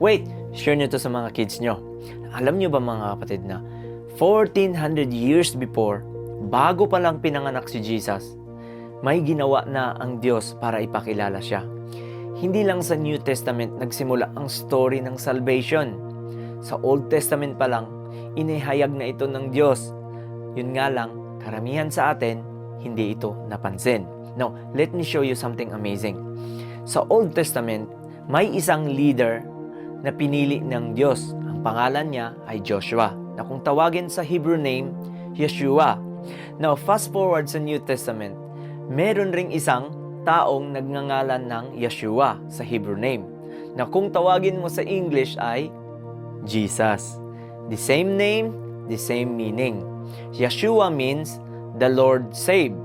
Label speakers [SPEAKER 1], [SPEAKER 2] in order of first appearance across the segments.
[SPEAKER 1] Wait, share nyo to sa mga kids nyo. Alam nyo ba mga kapatid na 1400 years before, bago pa lang pinanganak si Jesus, may ginawa na ang Diyos para ipakilala siya. Hindi lang sa New Testament nagsimula ang story ng salvation. Sa Old Testament pa lang, inihayag na ito ng Diyos. Yun nga lang, karamihan sa atin, hindi ito napansin. Now, let me show you something amazing. Sa Old Testament, may isang leader na pinili ng Diyos. Ang pangalan niya ay Joshua, na kung tawagin sa Hebrew name, Yeshua. Now, fast forward sa New Testament, meron ring isang taong nagngangalan ng Yeshua sa Hebrew name, na kung tawagin mo sa English ay Jesus. The same name, the same meaning. Yeshua means the Lord saved.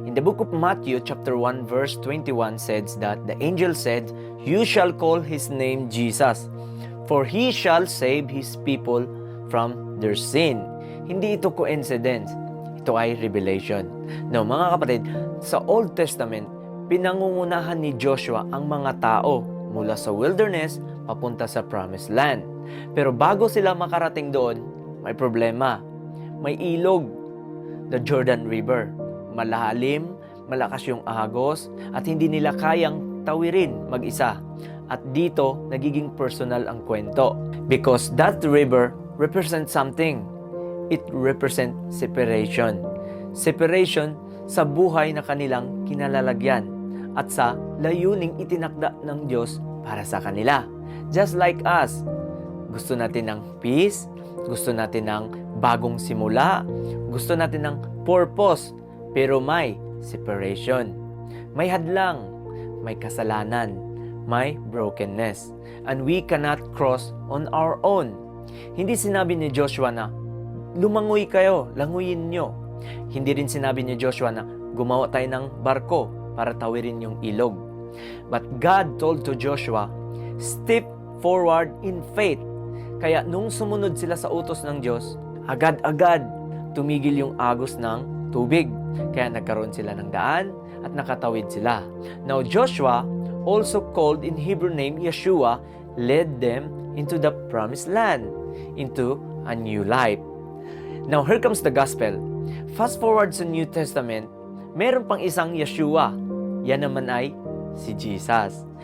[SPEAKER 1] In the book of Matthew chapter 1 verse 21 says that the angel said, "You shall call his name Jesus, for he shall save his people from their sin." Hindi ito coincidence. Ito ay revelation. Now, mga kapatid, sa Old Testament, pinangungunahan ni Joshua ang mga tao mula sa wilderness papunta sa promised land. Pero bago sila makarating doon, may problema. May ilog, the Jordan River. Malalim, malakas yung agos, at hindi nila kayang tawirin mag-isa. At dito, nagiging personal ang kwento. Because that river represents something. It represents separation. Separation sa buhay na kanilang kinalalagyan at sa layuning itinakda ng Diyos para sa kanila. Just like us, gusto natin ng peace, gusto natin ng bagong simula, gusto natin ng purpose, pero may separation. May hadlang, may kasalanan, may brokenness, and we cannot cross on our own. Hindi sinabi ni Joshua na, lumangoy kayo, languyin nyo. Hindi rin sinabi ni Joshua na gumawa tayo ng barko para tawirin yung ilog. But God told to Joshua, step forward in faith. Kaya nung sumunod sila sa utos ng Diyos, agad-agad tumigil yung agos ng tubig. Kaya nagkaroon sila ng daan at nakatawid sila. Now Joshua, also called in Hebrew name Yeshua, led them into the promised land, into a new life. Now, here comes the gospel. Fast forward sa New Testament, meron pang isang Yeshua. Yan naman ay si Jesus.